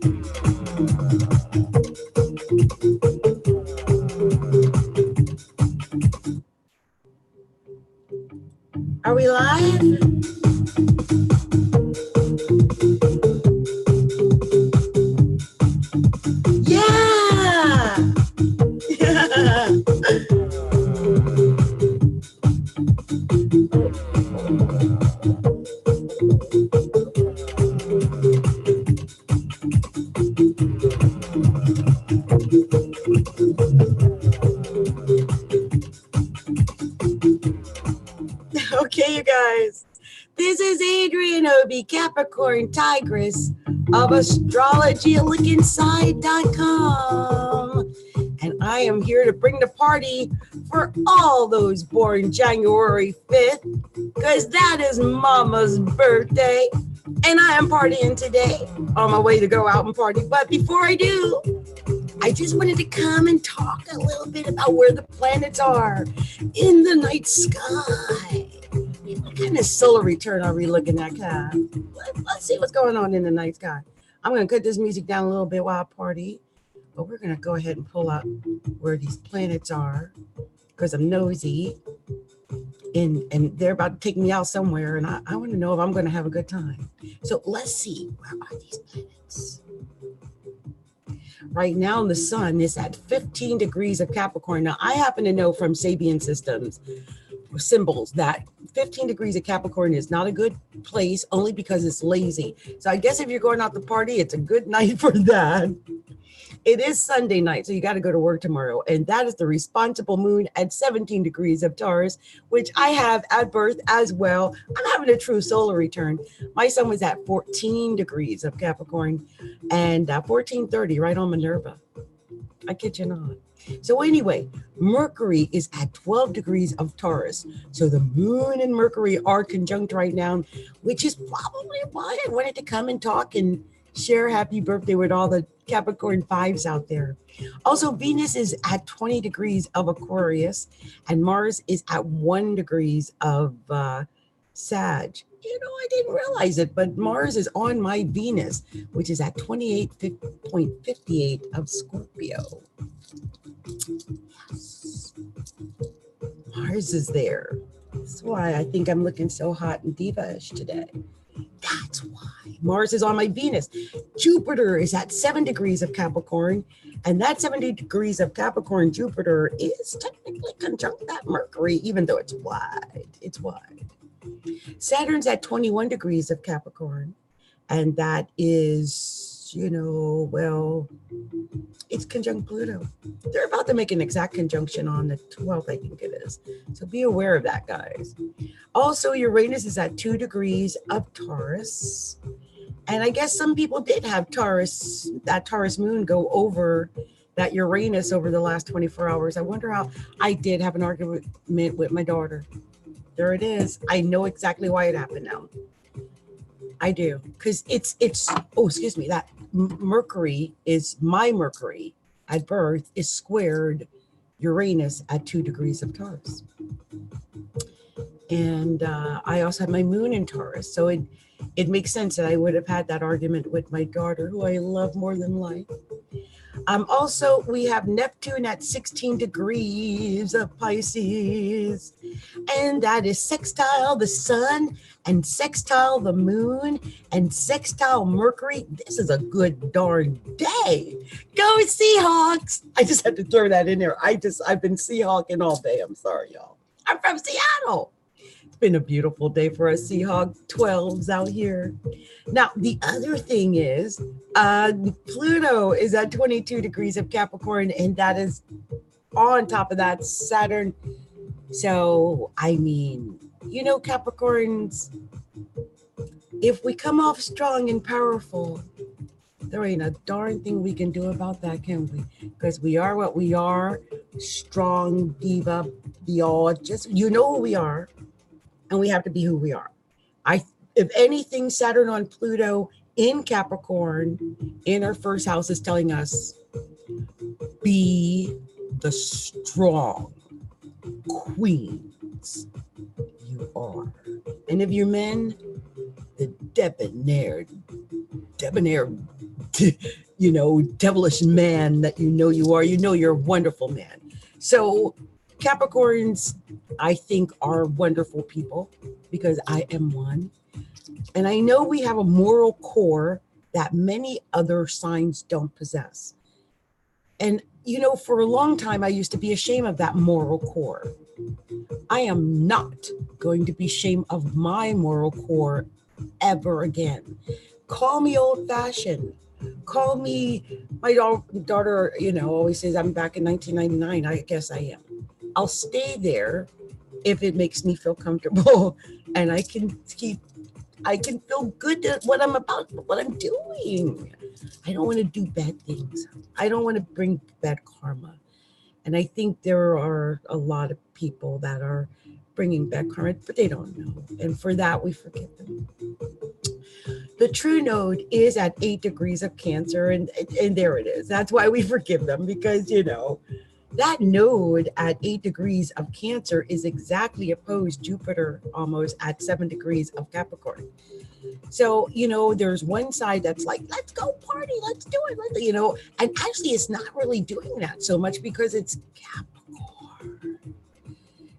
Are we live? Yeah. Okay, you guys. This is Adrienne Capricorntigress of astrologylookInside.com. And I am here to bring the party for all those born January 5th, because that is Mama's birthday. And I am partying today on my way to go out and party. But before I do, I just wanted to come and talk a little bit about where the planets are in the night sky. What kind of solar return are we looking at, Kat? Let's see what's going on in the night sky. I'm going to cut this music down a little bit while I party, but we're going to go ahead and pull up where these planets are because I'm nosy, and they're about to take me out somewhere, and I want to know if I'm going to have a good time. So let's see, where are these planets? Right now, the sun is at 15 degrees of Capricorn. Now, I happen to know from Sabian systems, symbols, that 15 degrees of Capricorn is not a good place only because it's lazy. So I guess if you're going out to party, it's a good night for that. It is Sunday night, so you got to go to work tomorrow. And that is the responsible moon at 17 degrees of Taurus, which I have at birth as well. I'm having a true solar return. My sun was at 14 degrees of Capricorn and 1430 right on Minerva. I kid you not. So anyway, Mercury is at 12 degrees of Taurus. So the moon and Mercury are conjunct right now, which is probably why I wanted to come and talk and share happy birthday with all the Capricorn fives out there. Also, Venus is at 20 degrees of Aquarius and Mars is at 1 degrees of Sag. You know, I didn't realize it, but Mars is on my Venus, which is at 28.58 of Scorpio. Yes. Mars is there. That's why I think I'm looking so hot and diva-ish today. That's why. Mars is on my Venus. Jupiter is at 7 degrees of Capricorn, and that 70 degrees of Capricorn Jupiter is technically conjunct that Mercury, even though it's wide. It's wide. Saturn's at 21 degrees of Capricorn, and that is, you know, well, it's conjunct Pluto. They're about to make an exact conjunction on the 12th, I think it is. So be aware of that, guys. Also, Uranus is at 2 degrees of Taurus. And I guess some people did have Taurus, that Taurus moon go over that Uranus over the last 24 hours. I wonder how. I did have an argument with my daughter. There it is. I know exactly why it happened now. I do. Because it's oh, excuse me, that Mercury is, my Mercury at birth is squared Uranus at 2 degrees of Taurus. And I also have my moon in Taurus. So it makes sense that I would have had that argument with my daughter, who I love more than life. Also, we have Neptune at 16 degrees of Pisces, and that is sextile the sun and sextile the moon and sextile Mercury. This is a good darn day. Go Seahawks. I just had to throw that in there. I've been Seahawking all day. I'm sorry, y'all. I'm from Seattle. It's been a beautiful day for us Seahawks 12s out here. Now, the other thing is Pluto is at 22 degrees of Capricorn, and that is on top of that Saturn. So, I mean, you know, Capricorns, if we come off strong and powerful, there ain't a darn thing we can do about that, can we? Because we are what we are, strong, diva, just, you know who we are, and we have to be who we are. If anything, Saturn on Pluto in Capricorn in our first house is telling us, be the strong queens you are. And if you're men, the debonair you know, devilish man that you know you are. You know you're a wonderful man. So Capricorns, I think, are wonderful people because I am one. And I know we have a moral core that many other signs don't possess. And, you know, for a long time, I used to be ashamed of that moral core. I am not going to be ashamed of my moral core ever again. Call me old fashioned. Call me, my daughter, you know, always says I'm back in 1999. I guess I am. I'll stay there if it makes me feel comfortable and I can feel good at what I'm about, what I'm doing. I don't want to do bad things. I don't want to bring bad karma. And I think there are a lot of people that are bringing bad karma, but they don't know. And for that, we forgive them. The true node is at 8 degrees of Cancer, and there it is. That's why we forgive them, because, you know, that node at 8 degrees of Cancer is exactly opposed Jupiter almost at 7 degrees of Capricorn. So, you know, there's one side that's like, let's go party, let's do it, you know, and actually it's not really doing that so much because it's Capricorn.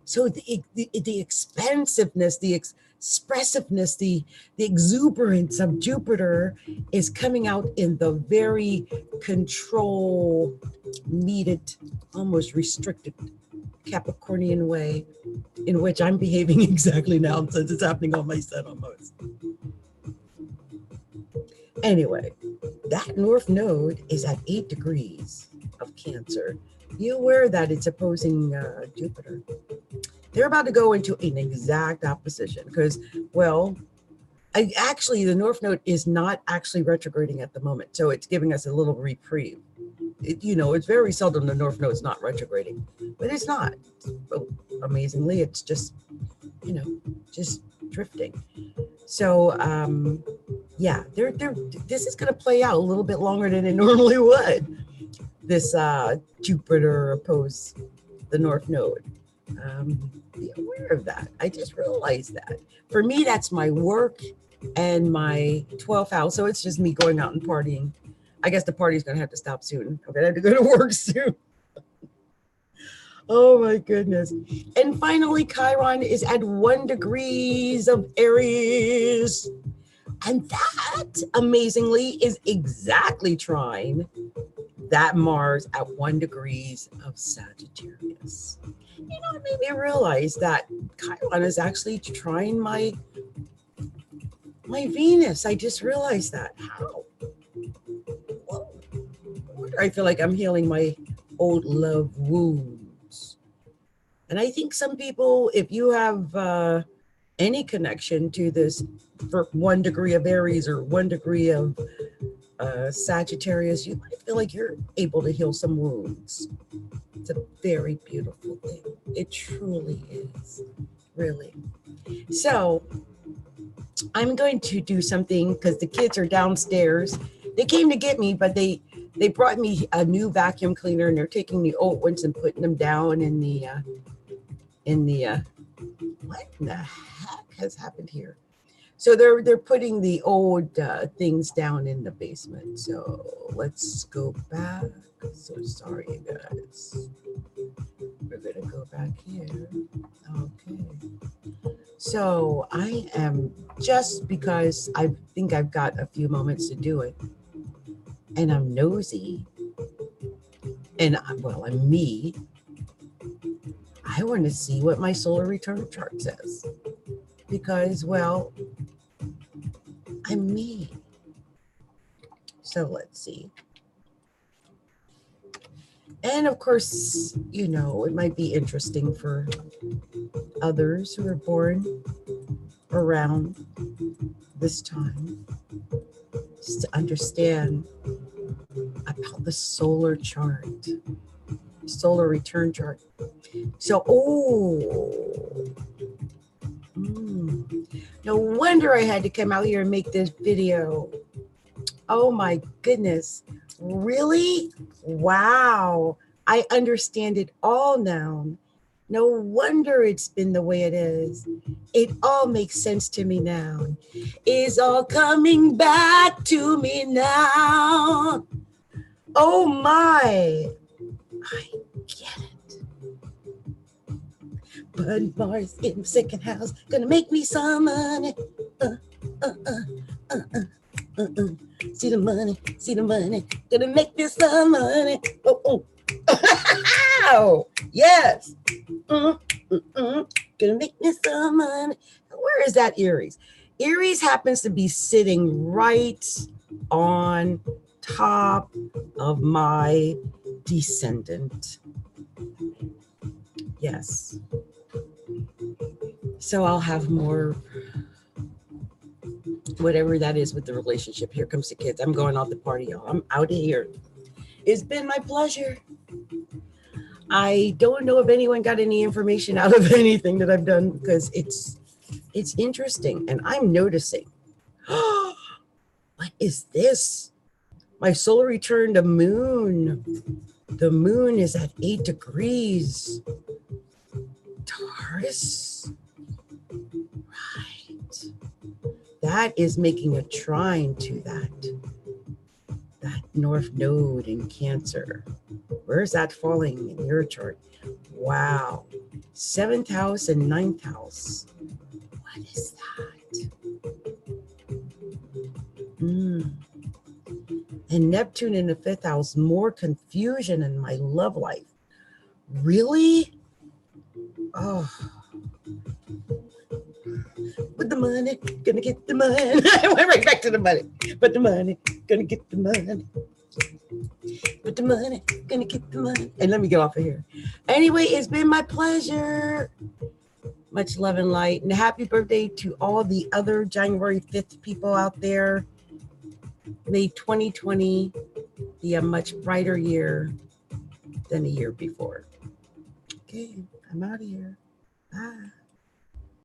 So the expansiveness, the expressiveness, the exuberance of Jupiter is coming out in the very control needed, almost restricted Capricornian way in which I'm behaving exactly now, since it's happening on my sun almost. Anyway, that North Node is at 8 degrees of Cancer. Be aware that it's opposing Jupiter. They're about to go into an exact opposition because, well, actually the North Node is not actually retrograding at the moment. So it's giving us a little reprieve. You know, it's very seldom the North Node is not retrograding, but it's not. But amazingly, it's just, you know, just drifting. So, yeah, this is going to play out a little bit longer than it normally would. This Jupiter opposed the North Node. Be aware of that. I just realized that. For me, that's my work and my 12th house. So it's just me going out and partying. I guess the party's going to have to stop soon. I'm going to have to go to work soon. Oh my goodness. And finally, Chiron is at 1 degrees of Aries. And that, amazingly, is exactly trine that Mars at 1 degrees of Sagittarius. You know, it made me realize that Chiron is actually trine my Venus. I just realized that. How? Whoa. I feel like I'm healing my old love wounds. And I think some people, if you have any connection to this for 1 degree of Aries or 1 degree of Sagittarius, you might feel like you're able to heal some wounds. It's a very beautiful thing. It truly is, really. So I'm going to do something because the kids are downstairs. They came to get me, but they brought me a new vacuum cleaner, and they're taking the old ones and putting them down in the what in the heck has happened here? So they're putting the old things down in the basement. So let's go back. So sorry, you guys. We're gonna go back here. Okay. So I am, just because I think I've got a few moments to do it, and I'm nosy, and I'm me. I want to see what my solar return chart says, because, well, I'm me. So let's see. And of course, you know, it might be interesting for others who are born around this time just to understand about the solar chart, solar return chart. So, no wonder I had to come out here and make this video. Oh my goodness. Really? Wow. I understand it all now. No wonder it's been the way it is. It all makes sense to me now. It's all coming back to me now. Oh my. I get it. But Mars in the second house, gonna make me some money. See the money, gonna make me some money. Oh. Oh, yes. Gonna make me some money. Where is that Aries? Aries happens to be sitting right on top of my descendant. Yes. So I'll have more, whatever that is with the relationship. Here comes the kids. I'm going off the party, y'all. I'm out of here. It's been my pleasure. I don't know if anyone got any information out of anything that I've done, because it's interesting and I'm noticing. What is this? My solar return to moon. The moon is at 8 degrees. Taurus. Right. That is making a trine to that north node in Cancer. Where's that falling in your chart? Wow. 7th house and 9th house. What is that? And Neptune in the 5th house, more confusion in my love life. Really? Oh. But the money, gonna get the money. I went right back to the money. But the money, gonna get the money. But the money, gonna get the money. And let me get off of here. Anyway, it's been my pleasure. Much love and light. And happy birthday to all the other January 5th people out there. May 2020 be a much brighter year than the year before. Okay, I'm out of here. Bye.